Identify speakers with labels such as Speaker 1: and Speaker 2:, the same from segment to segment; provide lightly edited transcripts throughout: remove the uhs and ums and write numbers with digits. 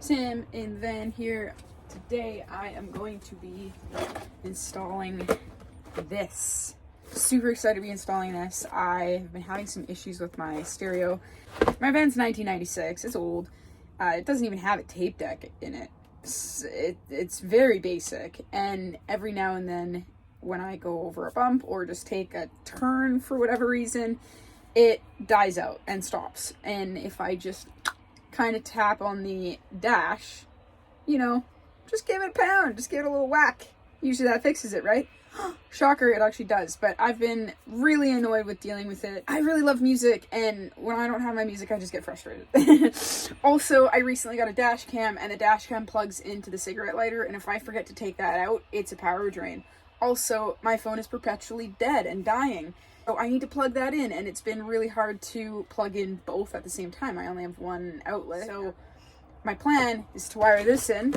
Speaker 1: Sam in the van here. Today I am going to be installing this. Super excited to be installing this. I've been having some issues with my stereo. My van's 1996, it's old. It doesn't even have a tape deck in it. It's very basic, and every now and then when I go over a bump or just take a turn for whatever reason, it dies out and stops. And if I just kind of tap on the dash, you know, just give it a pound, just give it a little whack. Usually that fixes it, right? Shocker, it actually does. But I've been really annoyed with dealing with it. I really love music, and when I don't have my music, I just get frustrated. Also, I recently got a dash cam, and the dash cam plugs into the cigarette lighter, and if I forget to take that out, it's a power drain. Also, my phone is perpetually dead and dying, so I need to plug that in, and it's been really hard to plug in both at the same time. I only have one outlet, so my plan is to wire this in,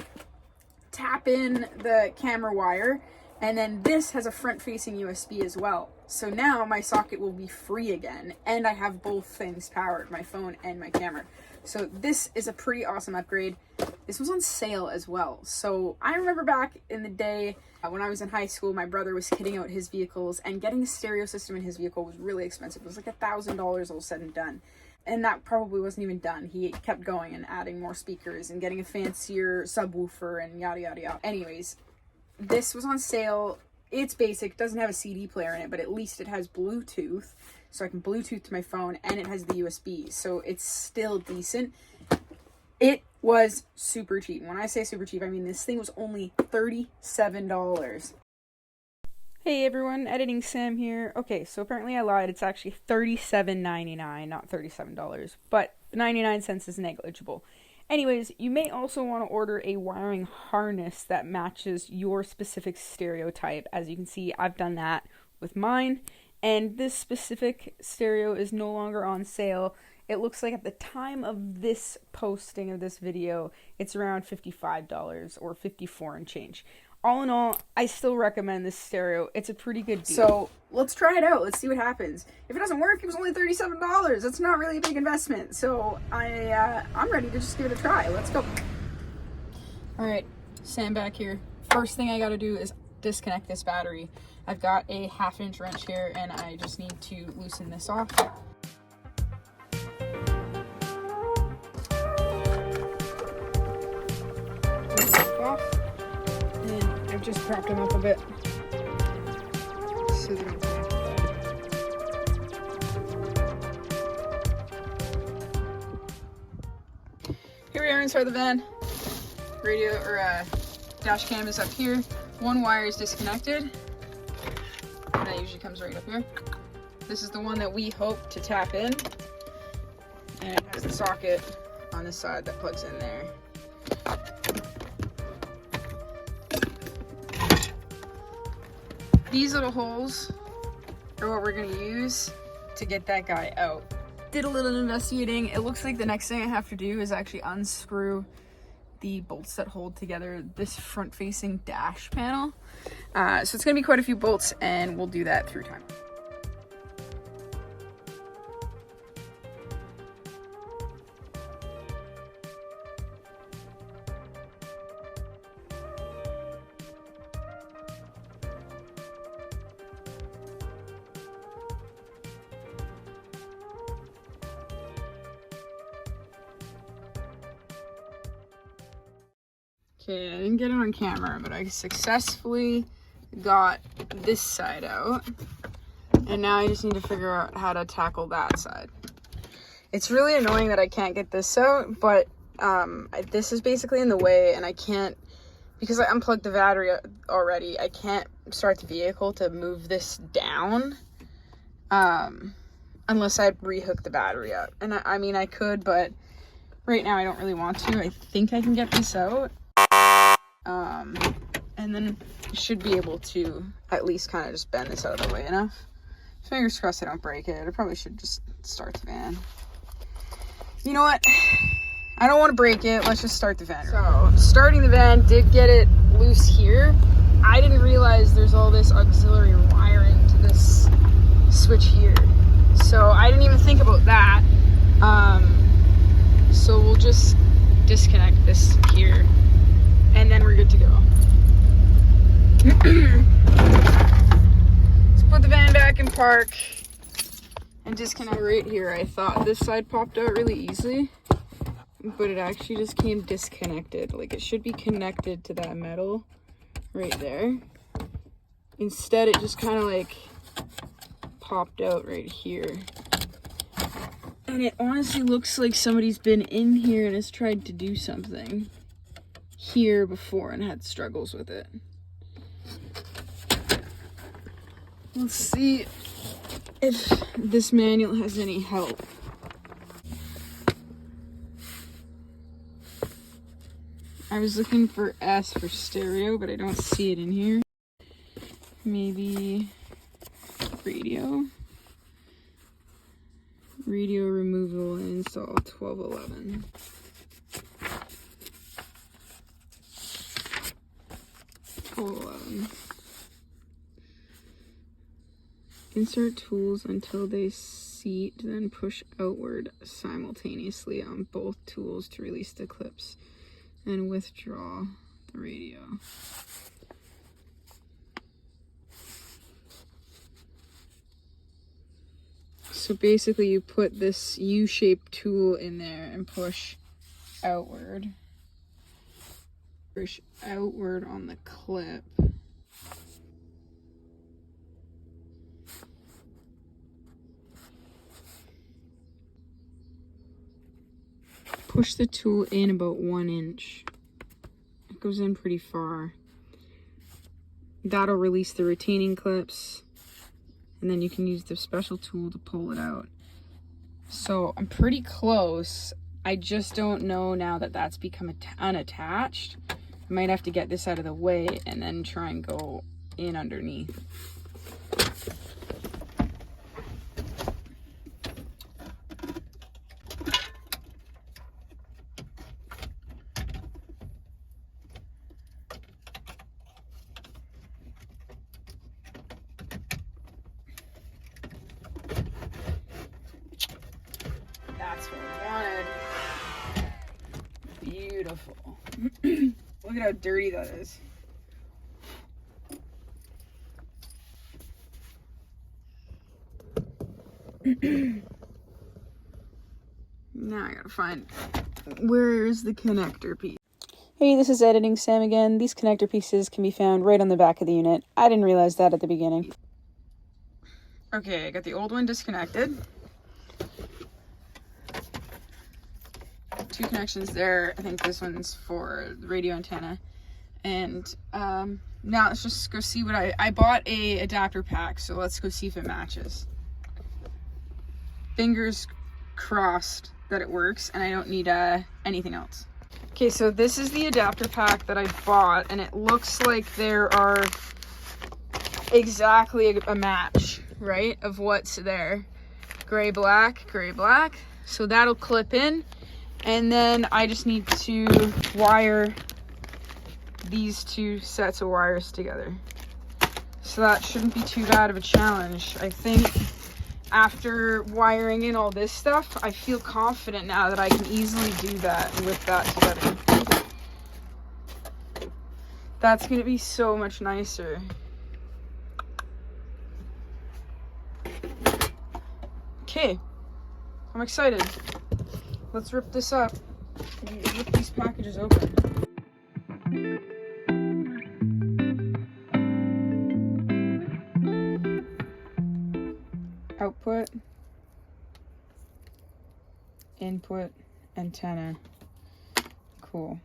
Speaker 1: tap in the camera wire, and then this has a front-facing USB as well. So now my socket will be free again, and I have both things powered, my phone and my camera. So this is a pretty awesome upgrade. This was on sale as well. So I remember back in the day when I was in high school, my brother was kitting out his vehicles, and getting a stereo system in his vehicle was really expensive. It was like $1,000 all said and done. And that probably wasn't even done. He kept going and adding more speakers and getting a fancier subwoofer and yada yada yada. Anyways, this was on sale. It's basic, doesn't have a CD player in it, but at least it has Bluetooth, so I can Bluetooth to my phone, and it has the USB, so it's still decent. It was super cheap. And when I say super cheap, I mean this thing was only $37. Hey everyone, Editing Sam here. Okay, so apparently I lied. It's actually $37.99, not $37, but 99 cents is negligible. Anyways, you may also want to order a wiring harness that matches your specific stereotype. As you can see, I've done that with mine, and this specific stereo is no longer on sale. It looks like at the time of this posting of this video, it's around $55 or $54 and change. All in all, I still recommend this stereo. It's a pretty good deal. So let's try it out. Let's see what happens. If it doesn't work, it was only $37. That's not really a big investment. So I'm ready to just give it a try. Let's go. All right, Sam back here. First thing I got to do is disconnect this battery. I've got a 1/2-inch wrench here, and I just need to loosen this off. I've just propped them up a bit so they don't fall. Here we are inside the van. Radio or dash cam is up here. One wire is disconnected, and that usually comes right up here. This is the one that we hope to tap in, and it has the socket on this side that plugs in there. These little holes are what we're gonna use to get that guy out. Did a little investigating. It looks like the next thing I have to do is actually unscrew the bolts that hold together this front-facing dash panel. So it's gonna be quite a few bolts, and we'll do that through time. Okay, I didn't get it on camera, but I successfully got this side out. And now I just need to figure out how to tackle that side. It's really annoying that I can't get this out, but this is basically in the way, and I can't, because I unplugged the battery already, I can't start the vehicle to move this down unless I rehook the battery up. And I mean, I could, but right now I don't really want to. I think I can get this out. And then I should be able to at least kind of just bend this out of the way enough. Fingers crossed I don't break it. I probably should just start the van. You know what? I don't want to break it. Let's just start the van. So, starting the van, did get it loose here. I didn't realize there's all this auxiliary wiring to this switch here. So I didn't even think about that. So we'll just disconnect this here, and then we're good to go. Let's put the van back in park and disconnect right here. I thought this side popped out really easily, but it actually just came disconnected. Like, it should be connected to that metal right there. Instead, it just kind of like popped out right here. And it honestly looks like somebody's been in here and has tried to do something here before and had struggles with it. Let's see if this manual has any help. I was looking for S for stereo, but I don't see it in here. Maybe radio. Radio removal and install 1211. Insert tools until they seat, then push outward simultaneously on both tools to release the clips and withdraw the radio. So basically you put this U-shaped tool in there and push outward. Push outward on the clip. Push the tool in about 1 inch. It goes in pretty far. That'll release the retaining clips, and then you can use the special tool to pull it out. So I'm pretty close. I just don't know now that that's become unattached. I might have to get this out of the way and then try and go in underneath. That's what I wanted. Beautiful. Look at how dirty that is. Now I gotta find, where is the connector piece? Hey, this is Editing Sam again. These connector pieces can be found right on the back of the unit. I didn't realize that at the beginning. Okay, I got the old one disconnected. 2 connections there. I think this one's for the radio antenna. And now let's just go see what I bought a adapter pack, so let's go see if it matches. Fingers crossed that it works and I don't need anything else. Okay, so this is the adapter pack that I bought, and it looks like there are exactly a match, right, of what's there. Gray, black, gray, black. So that'll clip in. And then I just need to wire these 2 sets of wires together. So that shouldn't be too bad of a challenge. I think after wiring in all this stuff, I feel confident now that I can easily do that with that together. That's gonna be so much nicer. Okay, I'm excited. Let's rip this up. Rip these packages open. Output, input, antenna. Cool.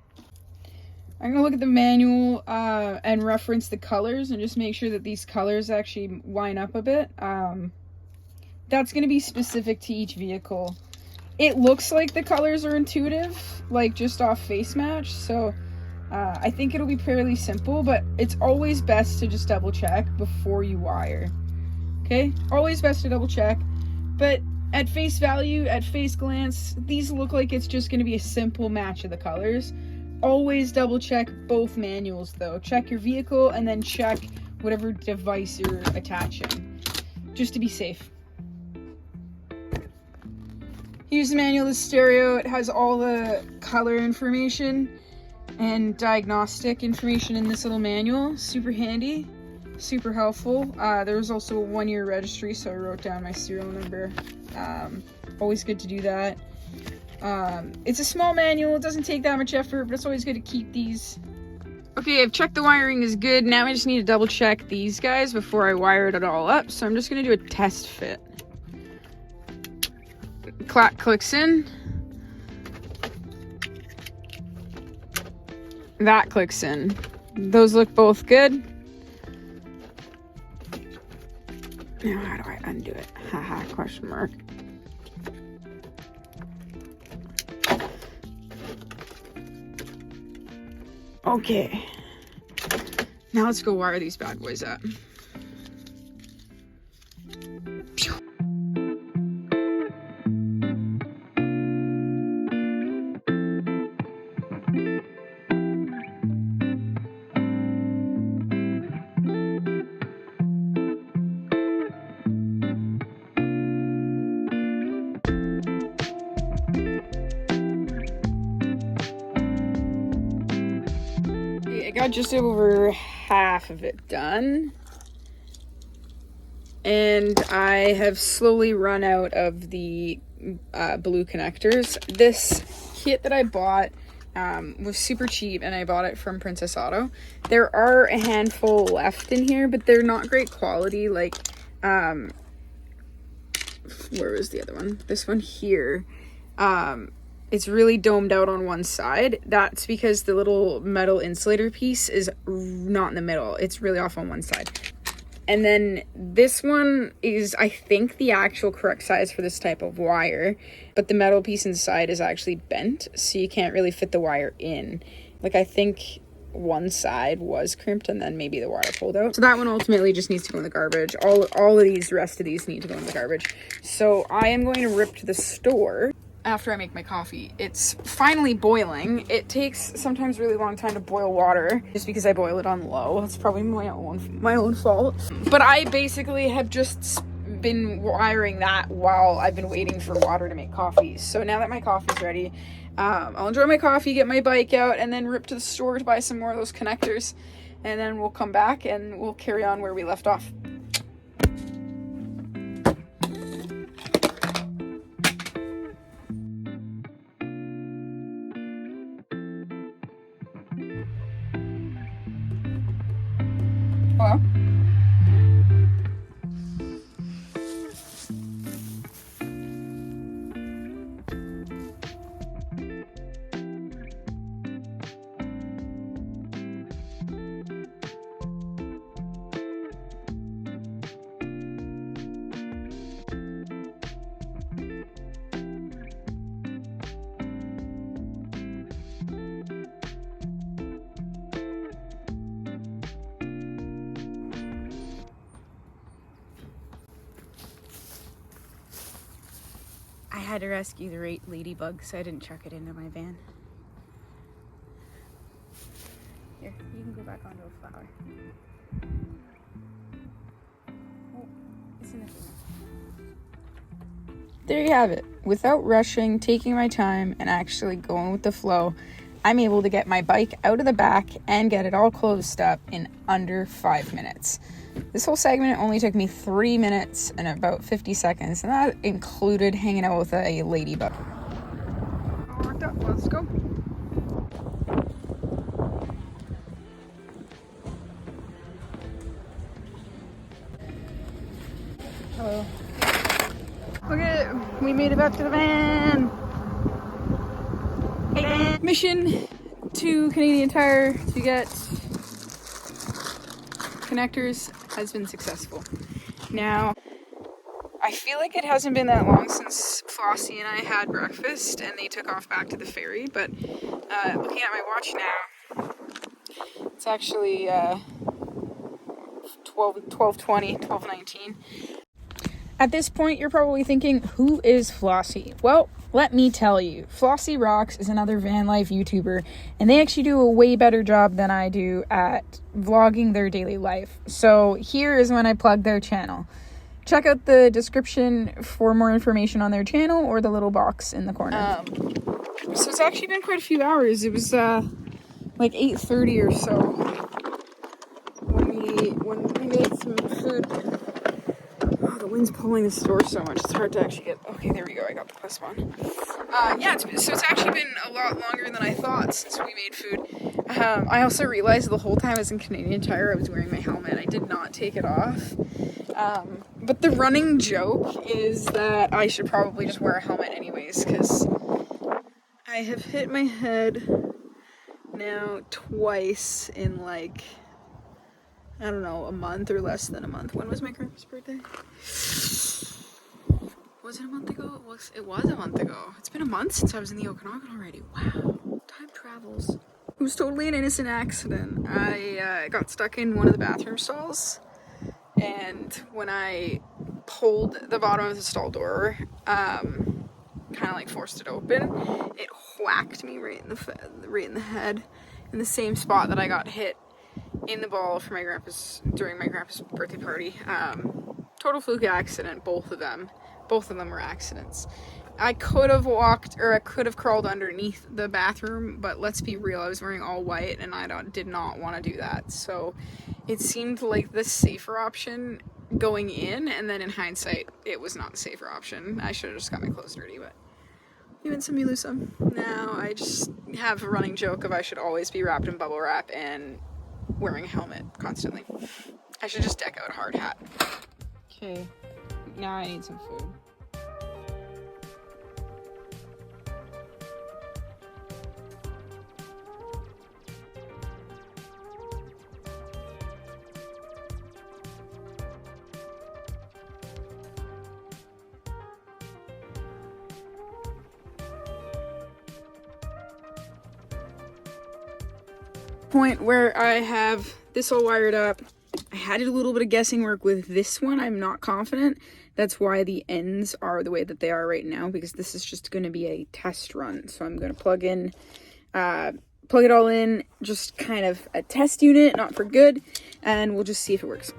Speaker 1: I'm gonna look at the manual and reference the colors and just make sure that these colors actually line up a bit. That's gonna be specific to each vehicle. It looks like the colors are intuitive, like just off face match, so I think it'll be fairly simple, but it's always best to just double check before you wire. Okay, always best to double check, but at face value, at face glance, these look like it's just going to be a simple match of the colors. Always double check both manuals though. Check your vehicle and then check whatever device you're attaching, just to be safe. Here's the manual of the stereo. It has all the color information and diagnostic information in this little manual. Super handy, super helpful. There was also a 1-year registry, so I wrote down my serial number. Always good to do that. It's a small manual, it doesn't take that much effort, but it's always good to keep these. Okay, I've checked the wiring is good. Now I just need to double check these guys before I wire it all up. So I'm just gonna do a test fit. Clack clicks in. That clicks in. Those look both good. Now how do I undo it? Haha, question mark. Okay, now let's go wire these bad boys up. I got just over half of it done, and I have slowly run out of the blue connectors. This kit that I bought was super cheap, and I bought it from Princess Auto. There are a handful left in here, but they're not great quality. Like, where was the other one? This one here. It's really domed out on one side. That's because the little metal insulator piece is not in the middle. It's really off on one side. And then this one is, I think, the actual correct size for this type of wire, but the metal piece inside is actually bent, so you can't really fit the wire in. Like, I think one side was crimped and then maybe the wire pulled out. So that one ultimately just needs to go in the garbage. All of these, the rest of these need to go in the garbage. So I am going to rip to the store after I make my coffee. It's finally boiling. It takes sometimes really long time to boil water just because I boil it on low. It's probably my own fault. But I basically have just been wiring that while I've been waiting for water to make coffee. So now that my coffee's ready, I'll enjoy my coffee, get my bike out, and then rip to the store to buy some more of those connectors. And then we'll come back and we'll carry on where we left off. Hello? I had to rescue the ladybug, so I didn't chuck it into my van. Here, you can go back onto a flower. Oh, it's in the van. There you have it. Without rushing, taking my time, and actually going with the flow, I'm able to get my bike out of the back and get it all closed up in under 5 minutes. This whole segment only took me 3 minutes and about 50 seconds, and that included hanging out with a ladybug. All worked up, let's go. Hello. Look at it, we made it back to the van. Hey van. Mission to Canadian Tire to get connectors has been successful. Now, I feel like it hasn't been that long since Flossy and I had breakfast and they took off back to the ferry, but looking at my watch now, it's actually 12:19. At this point, you're probably thinking, who is Flossy? Well, let me tell you, Flossy Roxx is another van life YouTuber, and they actually do a way better job than I do at vlogging their daily life. So here is when I plug their channel. check out the description for more information on their channel or the little box in the corner. So it's actually been quite a few hours. It was like 8:30 or so when we made some food. Oh, the wind's pulling this door so much. It's hard to actually get. Okay, there we go. I got the plus one. Yeah, so it's actually been a lot longer than I thought since we made food. I also realized the whole time I was in Canadian Tire, I was wearing my helmet. I did not take it off. But the running joke is that I should probably just wear a helmet anyways, because I have hit my head now twice in like, I don't know, a month or less than a month. When was my grandpa's birthday? Was it a month ago? It was a month ago. It's been a month since I was in the Okanagan already. Wow, time travels. It was totally an innocent accident. I got stuck in one of the bathroom stalls, and when I pulled the bottom of the stall door, kind of like forced it open, it whacked me right in the head, in the same spot that I got hit in the ball for during my grandpa's birthday party. Total fluke accident, both of them. Both of them were accidents. I could have crawled underneath the bathroom, but let's be real, I was wearing all white and I did not want to do that. So it seemed like the safer option going in, and then in hindsight, it was not the safer option. I should have just got my clothes dirty, but you win some, you lose some. Now I just have a running joke of I should always be wrapped in bubble wrap and wearing a helmet constantly. I should just deck out a hard hat. Okay, now I need some food. Point where I have this all wired up. I had to do a little bit of guessing work with this one. I'm not confident. That's why the ends are the way that they are right now, because this is just going to be a test run. So I'm going to plug it all in, just kind of a test unit, not for good, and we'll just see if it works.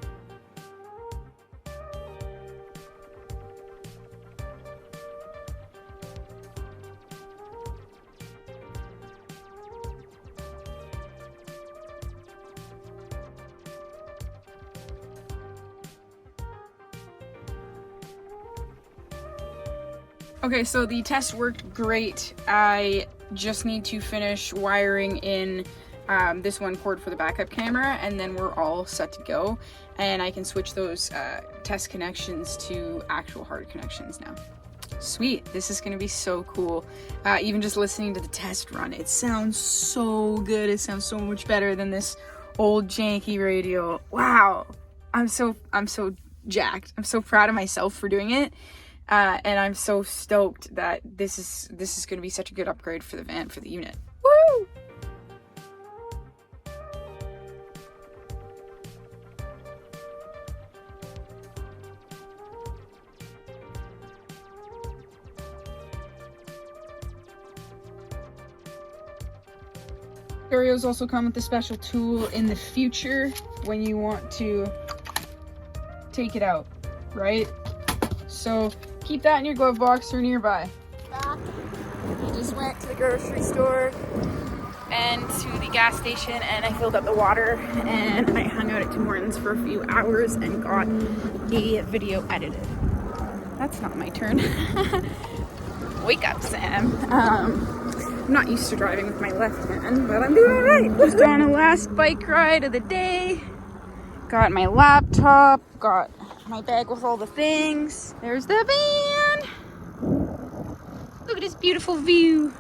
Speaker 1: Okay, so the test worked great. I just need to finish wiring in this one cord for the backup camera, and then we're all set to go. And I can switch those test connections to actual hard connections now. Sweet, this is gonna be so cool. Even just listening to the test run, it sounds so good. It sounds so much better than this old janky radio. Wow, I'm so jacked. I'm so proud of myself for doing it. And I'm so stoked that this is going to be such a good upgrade for the van, for the unit. Woo! Stereos also come with a special tool in the future when you want to take it out, right? So keep that in your glove box or nearby. I just went to the grocery store and to the gas station, and I filled up the water, and I hung out at Tim Hortons for a few hours and got a video edited. That's not my turn. Wake up, Sam. I'm not used to driving with my left hand, but I'm doing alright. Just on a last bike ride of the day. Got my laptop, got my bag with all the things. There's the van. Look at this beautiful view.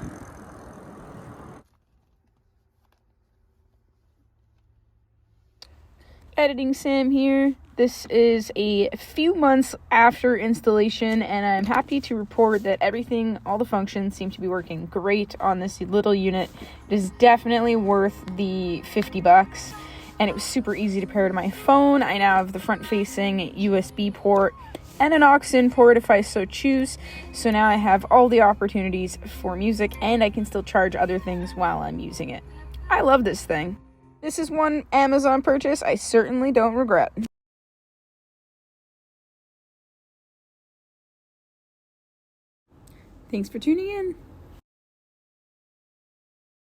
Speaker 1: Editing Sam here. This is a few months after installation, and I'm happy to report that everything, all the functions seem to be working great on this little unit. It is definitely worth the $50. And it was super easy to pair to my phone. I now have the front-facing USB port and an aux in port if I so choose. So now I have all the opportunities for music, and I can still charge other things while I'm using it. I love this thing. This is one Amazon purchase I certainly don't regret. Thanks for tuning in.